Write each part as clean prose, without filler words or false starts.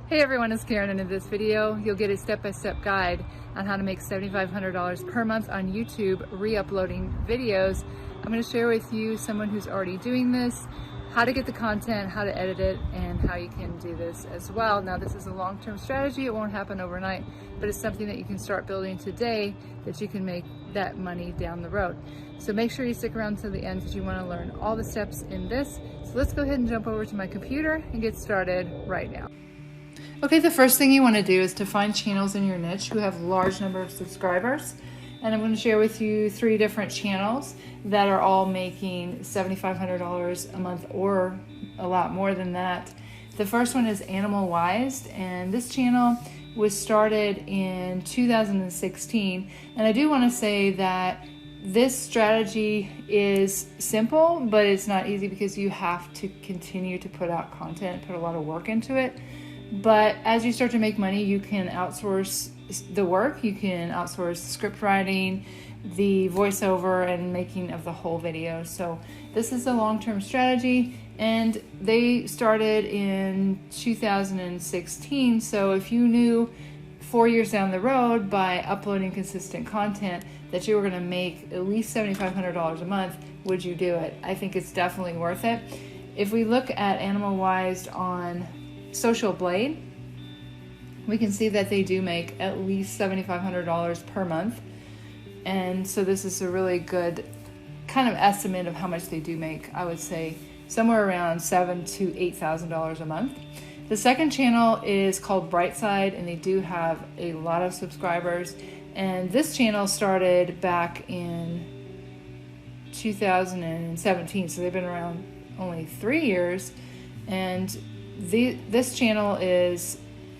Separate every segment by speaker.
Speaker 1: Hey everyone, it's Karen, and in this video you'll get a step-by-step guide on how to make $7,500 per month on YouTube re-uploading videos. I'm going to share with you someone who's already doing this, how to get the content, how to edit it, and how you can do this as well. Now this is a long-term strategy, it won't happen overnight, but it's something that you can start building today that you can make that money down the road. So make sure you stick around to the end because you want to learn all the steps in this. So let's go ahead and jump over to my computer and get started right now. Okay, the first thing you want to do is to find channels in your niche who have a large number of subscribers. And I'm going to share with you 3 different channels that are all making $7,500 a month or a lot more than that. The first one is Animal Wise, and this channel was started in 2016. And I do want to say that this strategy is simple, but it's not easy because you have to continue to put out content, put a lot of work into it. But as you start to make money, you can outsource the work. You can outsource script writing, the voiceover, and making of the whole video. So this is a long-term strategy, and they started in 2016. So if you knew 4 years down the road by uploading consistent content that you were going to make at least $7,500 a month, would you do it? I think it's definitely worth it. If we look at Animal Wise on Social Blade, we can see that they do make at least $7,500 per month. And so this is a really good kind of estimate of how much they do make. I would say somewhere around $7,000 to $8,000 a month. The second channel is called Brightside, and they do have a lot of subscribers. And this channel started back in 2017, so they've been around only 3 years. And this channel is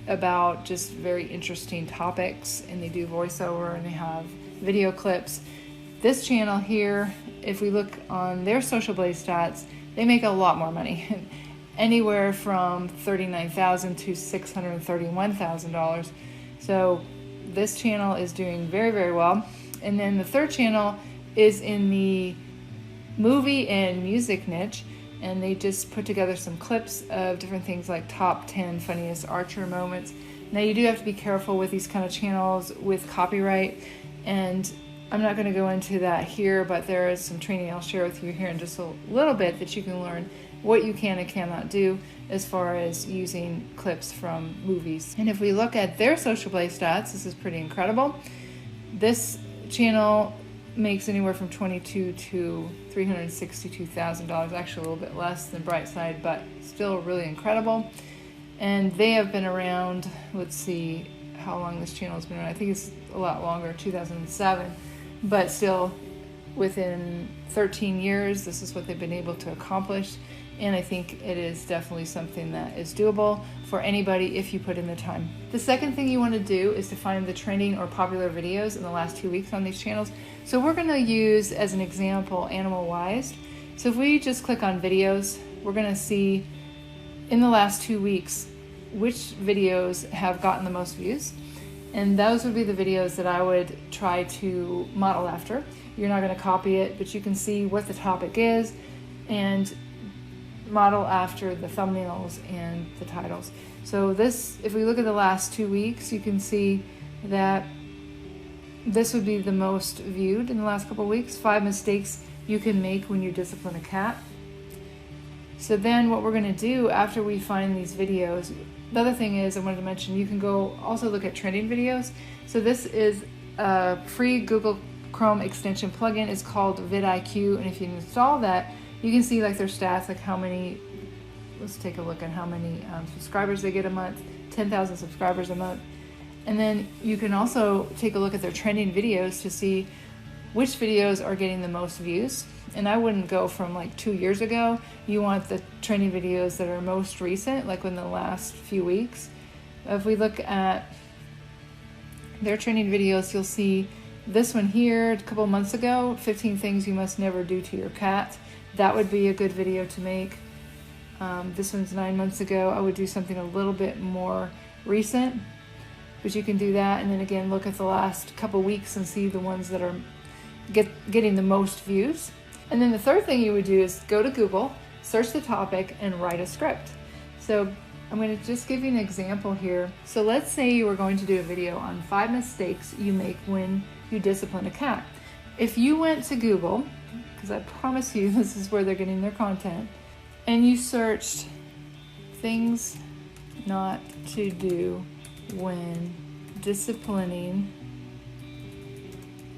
Speaker 1: about just very interesting topics, and they do voiceover and they have video clips. This channel here, if we look on their Social Blade stats, they make a lot more money, anywhere from $39,000 to $631,000. So this channel is doing very, very well. And then the third channel is in the movie and music niche, and they just put together some clips of different things like top 10 funniest Archer moments. Now you do have to be careful with these kind of channels with copyright, and I'm not going to go into that here, but there is some training I'll share with you here in just a little bit that you can learn what you can and cannot do as far as using clips from movies. And if we look at their Social Blade stats, this is pretty incredible. This channel makes anywhere from $22,000 to $362,000, actually a little bit less than Brightside, but still really incredible. And they have been around, let's see how long this channel has been around. I think it's a lot longer, 2007, but still within 13 years, this is what they've been able to accomplish. And I think it is definitely something that is doable for anybody if you put in the time. The second thing you want to do is to find the trending or popular videos in the last 2 weeks on these channels. So we're going to use, as an example, Animal Wise. So if we just click on videos, we're going to see in the last 2 weeks which videos have gotten the most views. And those would be the videos that I would try to model after. You're not going to copy it, but you can see what the topic is and model after the thumbnails and the titles. So this, if we look at the last 2 weeks, you can see that this would be the most viewed in the last couple of weeks. 5 mistakes you can make when you discipline a cat. So then what we're going to do after we find these videos, the other thing is I wanted to mention, you can go also look at trending videos. So this is a free Google Chrome extension plugin. It's called vidIQ, and if you install that, you can see like their stats, like how many, let's take a look at how many subscribers they get a month, 10,000 subscribers a month. And then you can also take a look at their trending videos to see which videos are getting the most views. And I wouldn't go from like 2 years ago. You want the trending videos that are most recent, like in the last few weeks. If we look at their trending videos, you'll see this one here a couple months ago, 15 things you must never do to your cat. That would be a good video to make. This one's 9 months ago. I would do something a little bit more recent, but you can do that. And then again, look at the last couple weeks and see the ones that are getting the most views. And then the third thing you would do is go to Google, search the topic, and write a script. So I'm going to just give you an example here. So let's say you were going to do a video on 5 mistakes you make when you discipline a cat. If you went to Google, because I promise you this is where they're getting their content, and you searched things not to do when disciplining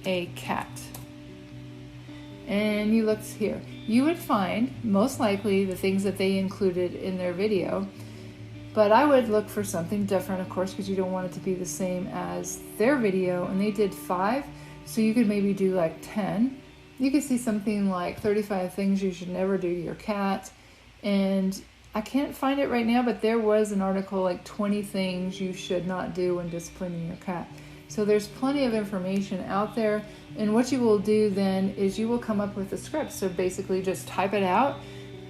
Speaker 1: a cat, and you looked here, you would find most likely the things that they included in their video. But I would look for something different, of course, because you don't want it to be the same as their video. And they did 5, so you could maybe do like 10. You could see something like 35 things you should never do to your cat. And I can't find it right now, but there was an article like 20 things you should not do when disciplining your cat. So there's plenty of information out there. And what you will do then is you will come up with a script. So basically just type it out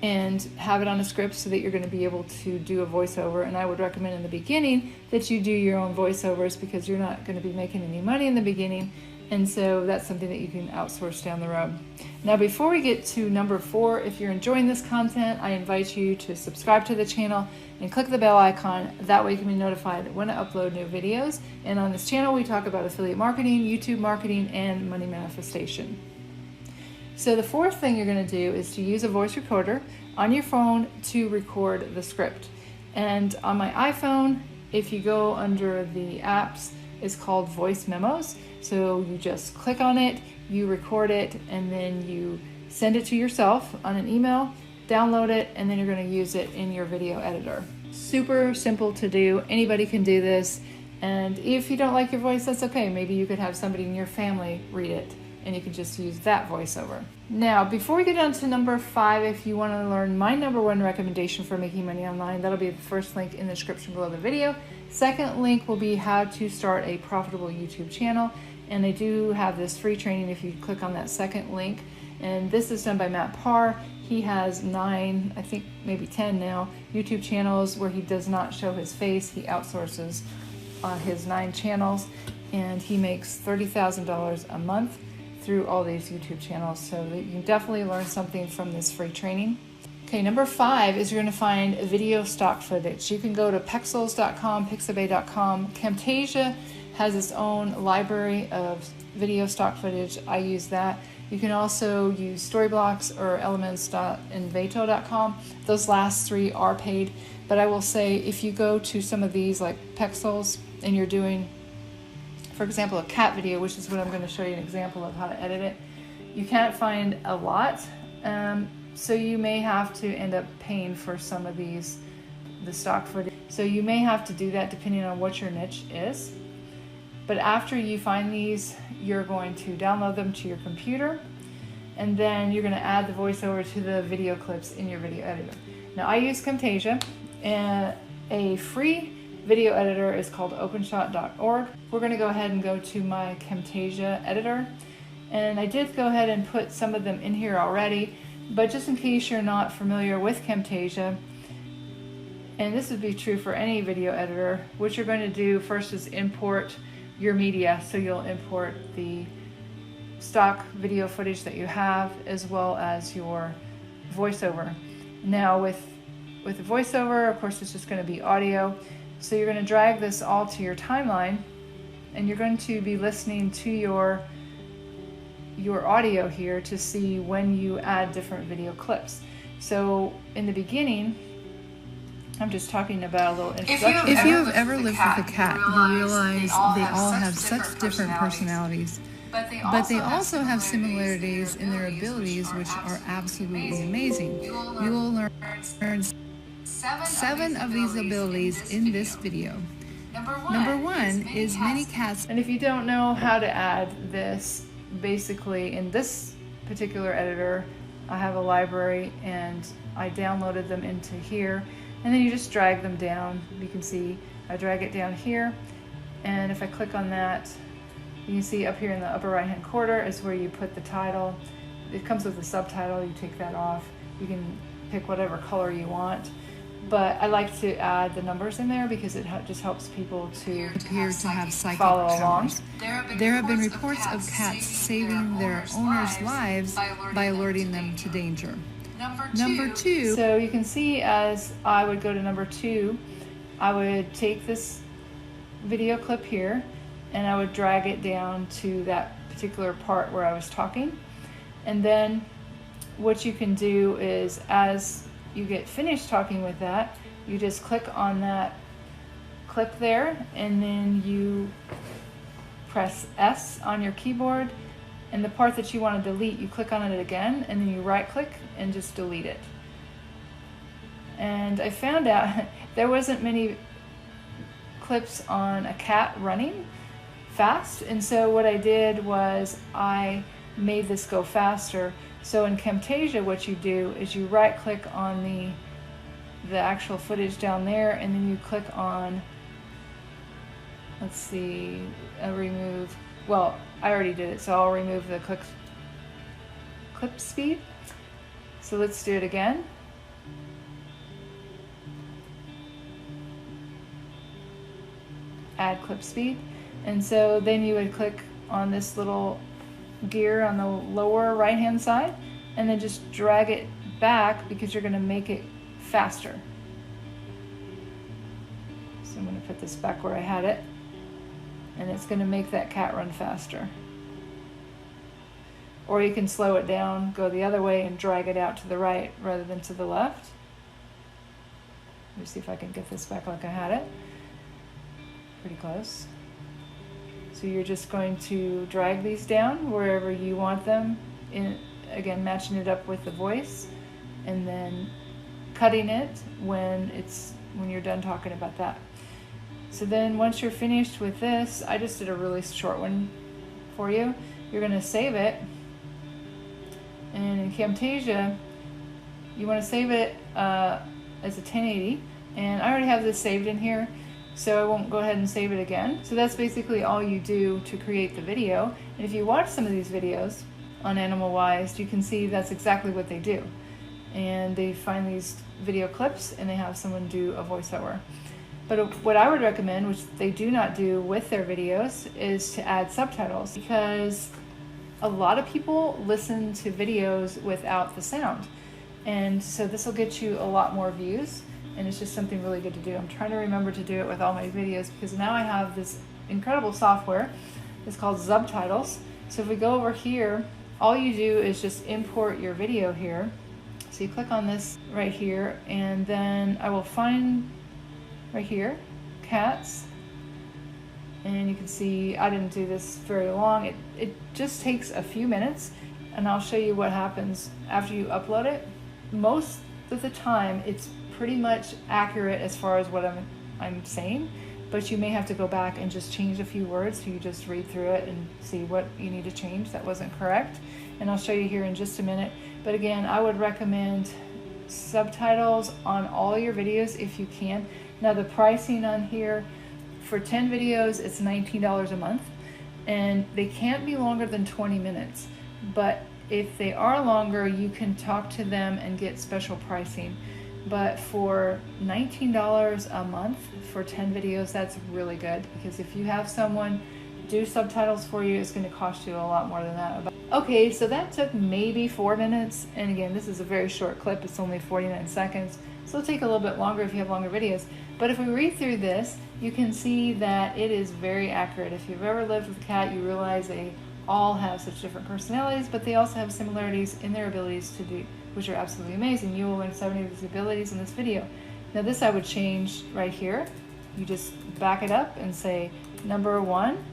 Speaker 1: and have it on a script so that you're going to be able to do a voiceover. And I would recommend in the beginning that you do your own voiceovers, because you're not going to be making any money in the beginning. And so that's something that you can outsource down the road. Now, before we get to number 4, if you're enjoying this content, I invite you to subscribe to the channel and click the bell icon. That way you can be notified when I upload new videos. And on this channel, we talk about affiliate marketing, YouTube marketing, and money manifestation. So the 4th thing you're going to do is to use a voice recorder on your phone to record the script. And on my iPhone, if you go under the apps, it's called Voice Memos. So you just click on it, you record it, and then you send it to yourself on an email, download it, and then you're going to use it in your video editor. Super simple to do. Anybody can do this. And if you don't like your voice, that's okay. Maybe you could have somebody in your family read it, and you can just use that voiceover. Now, before we get down to number 5, if you want to learn my number 1 recommendation for making money online, that'll be the first link in the description below the video. Second link will be how to start a profitable YouTube channel. And they do have this free training if you click on that second link. And this is done by Matt Parr. He has 9, I think maybe 10 now, YouTube channels where he does not show his face. He outsources his 9 channels, and he makes $30,000 a month through all these YouTube channels. So you can definitely learn something from this free training. Okay, number 5 is you're going to find video stock footage. You can go to pexels.com, pixabay.com. Camtasia has its own library of video stock footage. I use that. You can also use Storyblocks or elements.envato.com. Those last 3 are paid, but I will say if you go to some of these like Pexels and you're doing, for example, a cat video, which is what I'm going to show you an example of how to edit it, you can't find a lot. So you may have to end up paying for some of these, the stock footage. So you may have to do that depending on what your niche is. But after you find these, you're going to download them to your computer, and then you're going to add the voiceover to the video clips in your video editor. Now, I use Camtasia, and a free video editor is called openshot.org. We're going to go ahead and go to my Camtasia editor, and I did go ahead and put some of them in here already, but just in case you're not familiar with Camtasia, and this would be true for any video editor, what you're going to do first is import your media. So you'll import the stock video footage that you have as well as your voiceover. Now with the voiceover, of course, it's just going to be audio. So you're going to drag this all to your timeline, and you're going to be listening to your audio here to see when you add different video clips. So in the beginning, I'm just talking about a little introduction.
Speaker 2: If you have ever lived with a cat, you realize they all have such different personalities. But they also have similarities in their abilities, which are absolutely amazing. You will learn 7 of these abilities in this video. Number 1 is many cats.
Speaker 1: And if you don't know how to add this, basically in this particular editor, I have a library and I downloaded them into here. And then you just drag them down. You can see I drag it down here, and if I click on that, you can see up here in the upper right hand corner is where you put the title. It comes with a subtitle. You take that off. You can pick whatever color you want, but I like to add the numbers in there because it just helps people to
Speaker 2: appear to have psychic
Speaker 1: follow along.
Speaker 2: powers. There have been reports of cats saving their owners' lives by alerting them to danger. Number two.
Speaker 1: So you can see as I would go to number 2, I would take this video clip here and I would drag it down to that particular part where I was talking. And then what you can do is, as you get finished talking with that, you just click on that clip there, and then you press S on your keyboard, and the part that you want to delete, you click on it again, and then you right click and just delete it. And I found out there wasn't many clips on a cat running fast, and so what I did was I made this go faster. So in Camtasia, what you do is you right click on the actual footage down there, and then you click on, let's see, remove, well, I already did it, so I'll remove the clip speed. So let's do it again. Add clip speed. And so then you would click on this little gear on the lower right hand side, and then just drag it back because you're going to make it faster. So I'm going to put this back where I had it, and it's going to make that cat run faster. Or you can slow it down, go the other way, and drag it out to the right rather than to the left. Let me see if I can get this back like I had it. Pretty close. So you're just going to drag these down wherever you want them, in, again matching it up with the voice, and then cutting it when you're done talking about that. So then once you're finished with this, I just did a really short one for you. You're going to save it, and in Camtasia you want to save it as a 1080, and I already have this saved in here, so I won't go ahead and save it again. So that's basically all you do to create the video. And if you watch some of these videos on Animal Wise, you can see that's exactly what they do. And they find these video clips and they have someone do a voiceover. But what I would recommend, which they do not do with their videos, is to add subtitles, because a lot of people listen to videos without the sound. And so this will get you a lot more views. And it's just something really good to do. I'm trying to remember to do it with all my videos, because now I have this incredible software. It's called Subtitles. So if we go over here, all you do is just import your video here. So you click on this right here, and then I will find right here, cats. And you can see I didn't do this very long. It just takes a few minutes, and I'll show you what happens after you upload it. Most of the time, it's pretty much accurate as far as what I'm saying, but you may have to go back and just change a few words, so you just read through it and see what you need to change that wasn't correct, and I'll show you here in just a minute. But again, I would recommend subtitles on all your videos if you can. Now the pricing on here, for 10 videos it's $19 a month, and they can't be longer than 20 minutes, but if they are longer, you can talk to them and get special pricing. But for $19 a month for 10 videos, that's really good, because if you have someone do subtitles for you, it's going to cost you a lot more than that. Okay, so that took maybe 4 minutes, and again, this is a very short clip. It's only 49 seconds, so it'll take a little bit longer if you have longer videos. But if we read through this, you can see that it is very accurate. If you've ever lived with a cat, you realize they all have such different personalities, but they also have similarities in their abilities to do, which are absolutely amazing. You will learn 70 of these abilities in this video. Now this I would change right here. You just back it up and say, number 1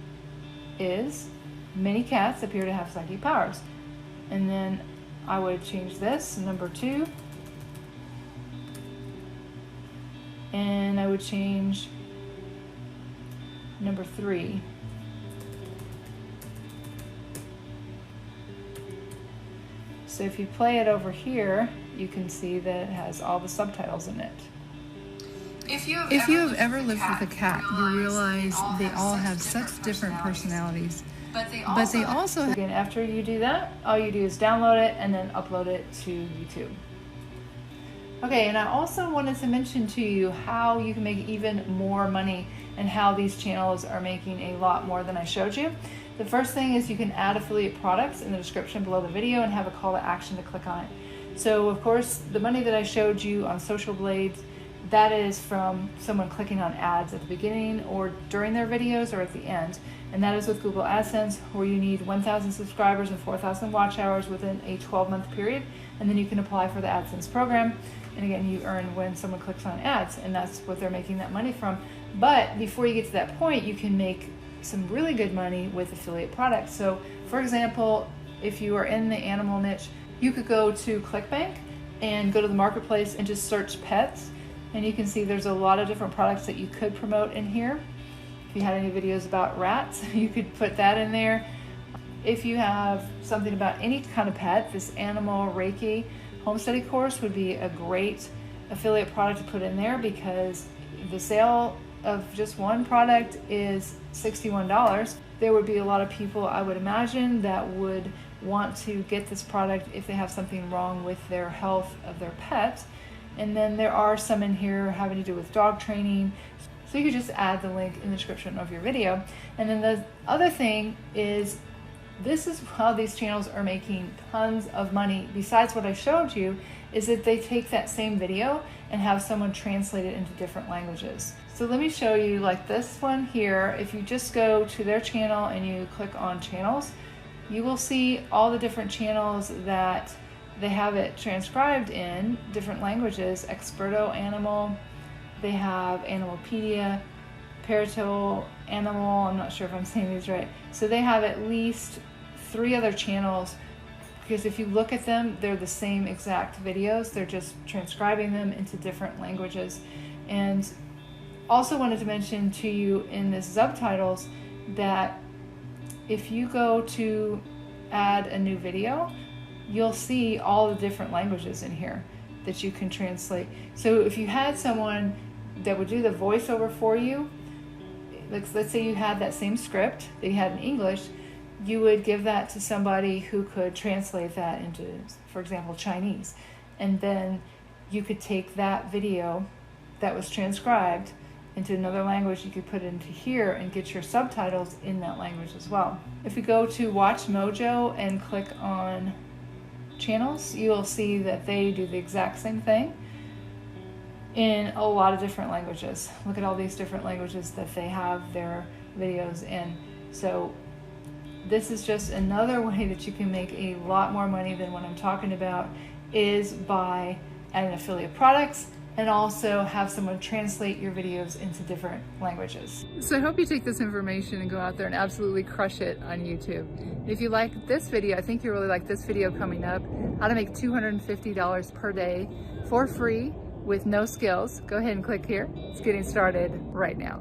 Speaker 1: is many cats appear to have psychic powers. And then I would change this, number 2. And I would change number 3. So if you play it over here, you can see that it has all the subtitles in it.
Speaker 2: If you have ever lived with a cat, you realize they all have such different personalities. But they also
Speaker 1: so again, after you do that, all you do is download it and then upload it to YouTube. Okay, and I also wanted to mention to you how you can make even more money and how these channels are making a lot more than I showed you. The first thing is you can add affiliate products in the description below the video and have a call to action to click on it. So of course, the money that I showed you on Social Blades, that is from someone clicking on ads at the beginning or during their videos or at the end. And that is with Google AdSense, where you need 1,000 subscribers and 4,000 watch hours within a 12-month period. And then you can apply for the AdSense program. And again, you earn when someone clicks on ads, and that's what they're making that money from. But before you get to that point, you can make some really good money with affiliate products. So for example, if you are in the animal niche, you could go to ClickBank and go to the marketplace and just search pets. And you can see there's a lot of different products that you could promote in here. If you had any videos about rats, you could put that in there. If you have something about any kind of pet, this animal Reiki home study course would be a great affiliate product to put in there, because the sale of just one product is $61. There would be a lot of people, I would imagine, that would want to get this product if they have something wrong with their health of their pet. And then there are some in here having to do with dog training. So you could just add the link in the description of your video. And then the other thing is, this is how these channels are making tons of money. Besides what I showed you, is that they take that same video and have someone translate it into different languages. So let me show you, like this one here. If you just go to their channel and you click on channels, you will see all the different channels that they have it transcribed in different languages. Experto Animal, they have Animalpedia, Perito Animal, I'm not sure if I'm saying these right. So they have at least 3 other channels, because if you look at them, they're the same exact videos. They're just transcribing them into different languages. And also wanted to mention to you in this subtitles that if you go to add a new video, you'll see all the different languages in here that you can translate. So if you had someone that would do the voiceover for you, let's say you had that same script that you had in English, you would give that to somebody who could translate that into, for example, Chinese. And then you could take that video that was transcribed into another language, you could put it into here and get your subtitles in that language as well. If we go to Watch Mojo and click on channels, you'll see that they do the exact same thing in a lot of different languages. Look at all these different languages that they have their videos in. So this is just another way that you can make a lot more money than what I'm talking about, is by adding affiliate products and also have someone translate your videos into different languages. So I hope you take this information and go out there and absolutely crush it on YouTube. And if you like this video, I think you really like this video coming up, how to make $250 per day for free with no skills. Go ahead and click here. It's getting started right now.